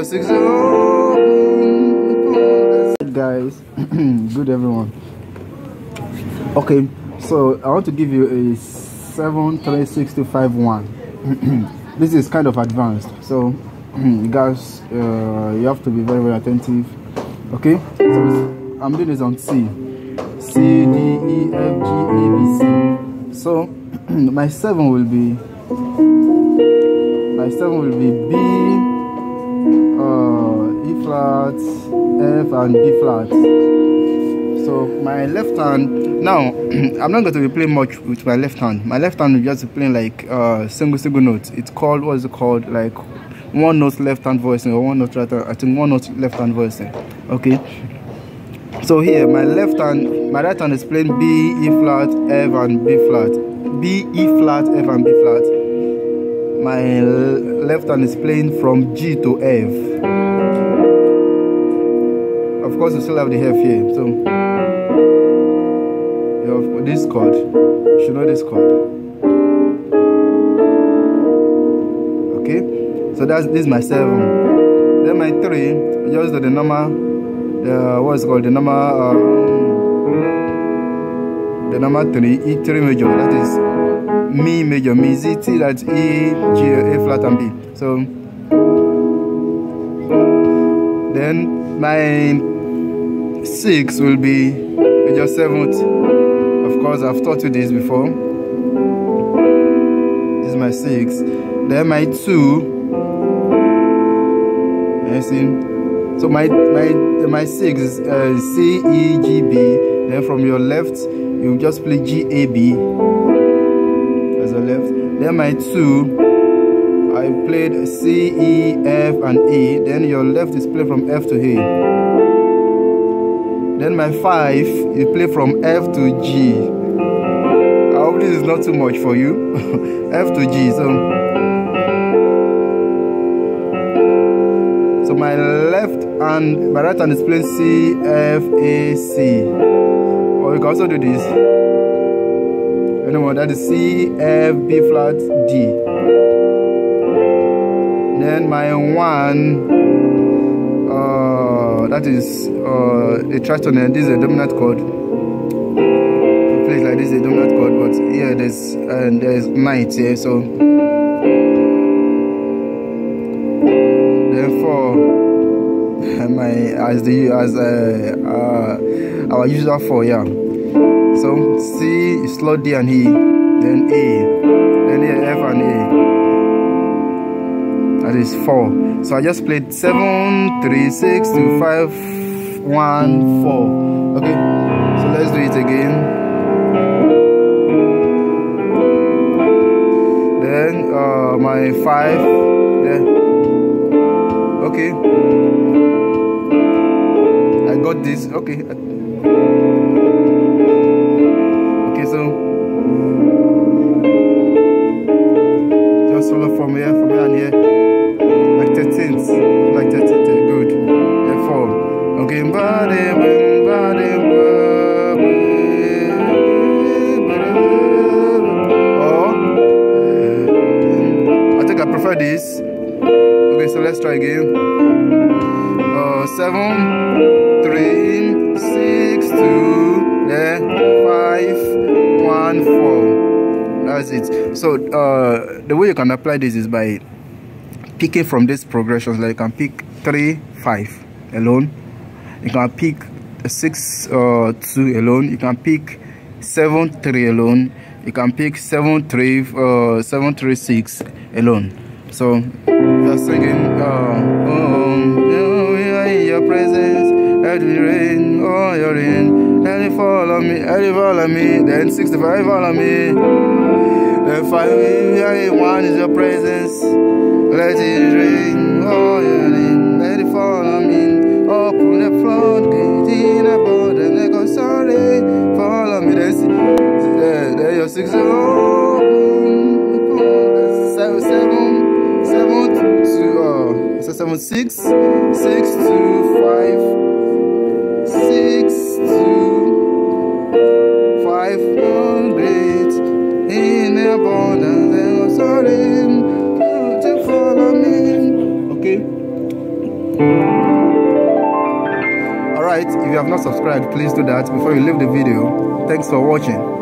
your six. Oh, guys, good everyone. Okay, so I want to give you a 7-3-6-2-5-1. This is kind of advanced, so you guys, you have to be very, very attentive. Okay, so I'm doing this on C, C, D, E, F, G, A, B, C. So my 7 will be B, E flat, F, and B flat. So my left hand, now I'm not going to be playing much with my left hand. My left hand will just be playing like single notes. It's called, what is it called, like one note left hand voicing, or one note right hand, I think one note left hand voicing. Okay, so here my right hand is playing B, E flat, F, and B flat. B, E flat, F, and B flat. My left hand is playing from G to F. Of course, you still have the F here. So you have this chord. You should know this chord. Okay. So this is my 7. Then my 3. Just do the number. What's it called? The number. The number 3. E3 major. That is Mi major. Mi Z T. That's E, G, A flat, and B. So then my 6 will be major 7th. Of course, I've taught you this before. This is my 6. Then my 2. You see? So my 6 is C, E, G, B. Then from your left, you just play G, A, B as a left. Then my 2, I played C, E, F, and A. Then your left is played from F to A. Then my 5, you play from F to G. I hope this is not too much for you. F to G. So my left and my right hand is playing C, F, A, C. Or you can also do this. Anyway, that is C, F, B flat, D. Then my 1, that is the tritone. This is a dominant chord. To play like this is a dominant chord, but here there's 9th here. So then 4, our usual 4, yeah. So C, slot D and E, then A, then here F and A. That is 4. So I just played 7, 3, 6, 2, 5, 1, 4. Okay, so let's do it again. Then my 5 there. Okay, I got this. Okay. Okay, so just follow from here and here. Like 13th, good. And 4. Okay, I think I prefer this. Okay, so let's try again. 7, 3, 6, 2, then 5, 1, 4. That's it. So the way you can apply this is by picking from these progressions. Like you can pick 3, 5 alone. You can pick 6, 2 alone. You can pick 7, 3 alone. You can pick 7, 3, 7, 3, 6 alone. So just singing. In your presence, let me rain, oh you're in, let it fall on me, then 65 follow me, then 5, 1 is your presence, let it rain, oh you're in, let it fall on me, open the floodgate in a boat, and they go sorry, follow me, then your 6, oh, 7, 6, 6, 2, 5, 6, 2, 5, great in abundance, and sorry to follow me. Okay, Alright, if you have not subscribed, please do that before you leave the video. Thanks for watching.